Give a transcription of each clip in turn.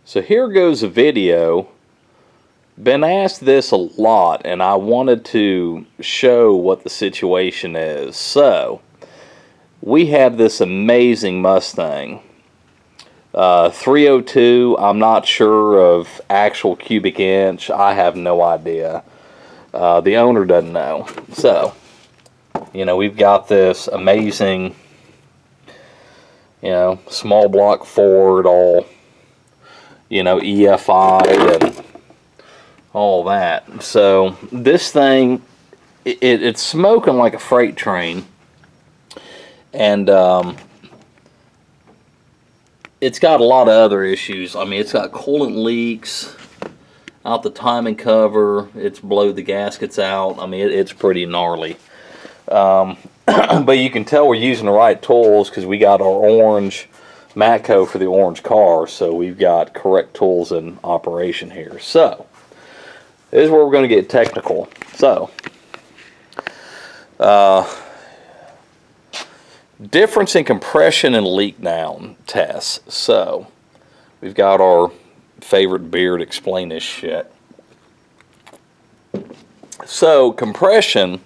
So here goes a video. Been asked this a lot, and I wanted to show what the situation is. So we have this amazing Mustang. 302, I'm not sure of actual cubic inch. I have no idea. The owner doesn't know. So, we've got this amazing, small block Ford, all, EFI and all that. So this thing, it's smoking like a freight train. And it's got a lot of other issues. I mean, it's got coolant leaks out the timing cover. It's blowed the gaskets out. I mean, it's pretty gnarly. But you can tell we're using the right tools because we got our orange Matco for the orange car. So we've got correct tools in operation here. So this is where we're going to get technical. So, difference in compression and leak down tests. So, we've got our favorite beer to explain this shit. So, compression,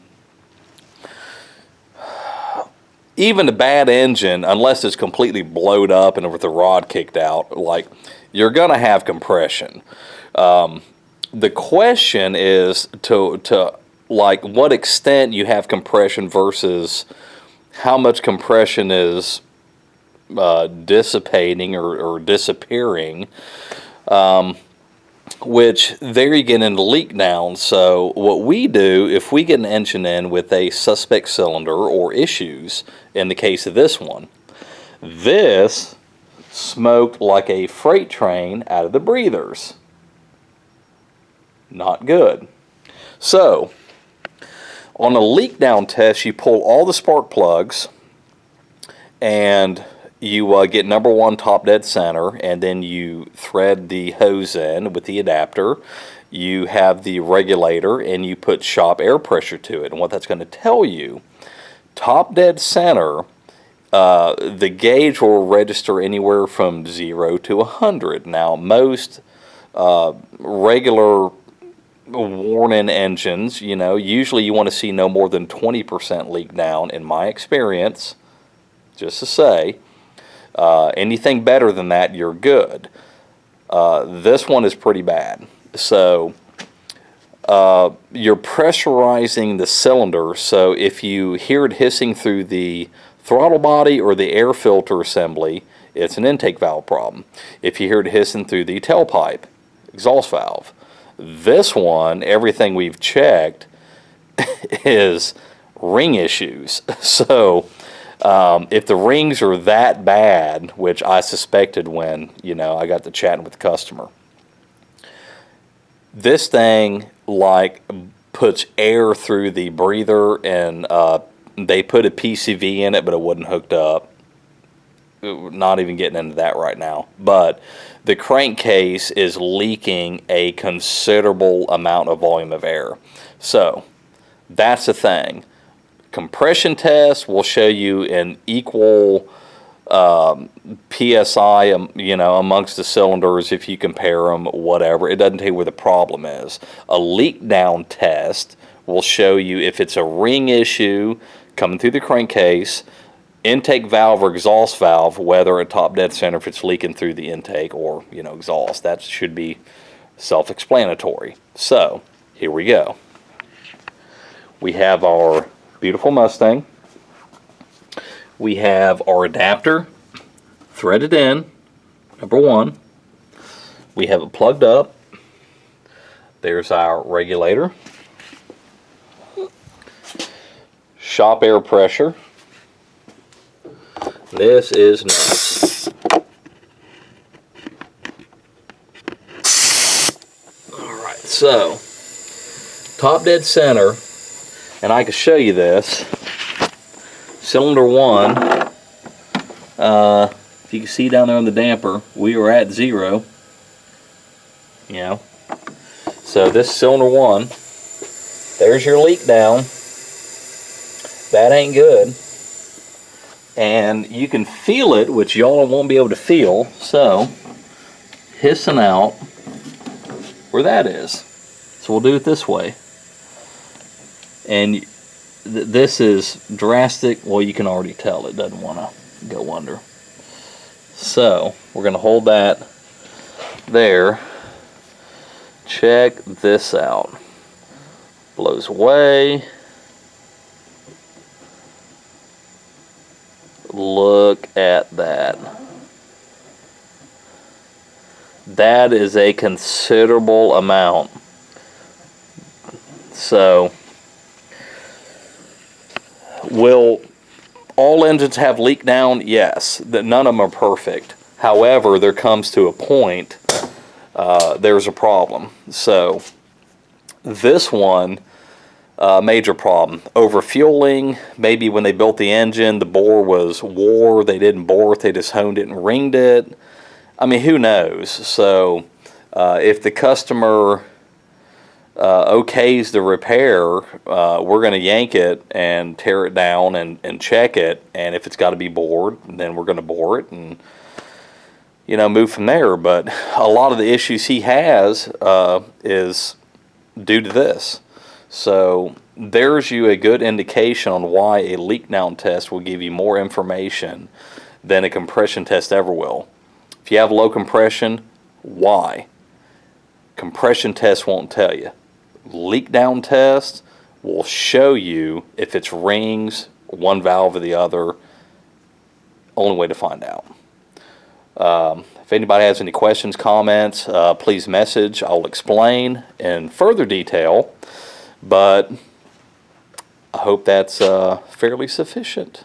even a bad engine, unless it's completely blowed up and with the rod kicked out, you're going to have compression. The question is to what extent you have compression versus how much compression is dissipating or disappearing, which there you get into leak down. So what we do, if we get an engine in with a suspect cylinder or issues, in the case of this one, this smoked like a freight train out of the breathers. Not good. So, on a leak down test, you pull all the spark plugs and you get number one top dead center, and then you thread the hose in with the adapter. You have the regulator and you put shop air pressure to it. And what that's going to tell you, top dead center, the gauge will register anywhere from 0 to 100. Now, most regular warning engines, usually you want to see no more than 20% leak down, in my experience, just to say. Anything better than that, you're good. This one is pretty bad. So you're pressurizing the cylinder, so if you hear it hissing through the throttle body or the air filter assembly, it's an intake valve problem. If you hear it hissing through the tailpipe, exhaust valve. This one, everything we've checked, is ring issues. So, if the rings are that bad, which I suspected when, I got to chatting with the customer, this thing, puts air through the breather, and they put a PCV in it, but it wasn't hooked up. Not even getting into that right now. But the crankcase is leaking a considerable amount of volume of air. So that's the thing. Compression test will show you an equal PSI, amongst the cylinders if you compare them, whatever. It doesn't tell you where the problem is. A leak down test will show you if it's a ring issue coming through the crankcase, intake valve or exhaust valve, whether at top dead center, if it's leaking through the intake or, exhaust. That should be self-explanatory. So, here we go. We have our beautiful Mustang. We have our adapter threaded in, number one. We have it plugged up. There's our regulator. Shop air pressure. This is nuts. Alright, so top dead center, and I can show you this. Cylinder 1, if you can see down there on the damper, we were at 0. So this cylinder 1, there's your leak down. That ain't good. And you can feel it, which y'all won't be able to feel. So hissing out where that is. So we'll do it this way. And this is drastic. Well, you can already tell it doesn't want to go under. So we're going to hold that there. Check this out. Blows away. Look at that. That is a considerable amount. So, will all engines have leak down? Yes. None of them are perfect. However, there comes to a point, there's a problem. So, this one, major problem. Overfueling. Maybe when they built the engine, the bore was wore. They didn't bore it. They just honed it and ringed it. I mean, who knows? So, if the customer okays the repair, we're going to yank it and tear it down and check it. And if it's got to be bored, then we're going to bore it and, you know, move from there. But a lot of the issues he has is due to this. So there's you a good indication on why a leak down test will give you more information than a compression test ever will. If you have low compression, why? Compression test won't tell you. Leak down test will show you if it's rings, one valve or the other. Only way to find out. If anybody has any questions, comments, please message. I'll explain in further detail, but I hope that's fairly sufficient.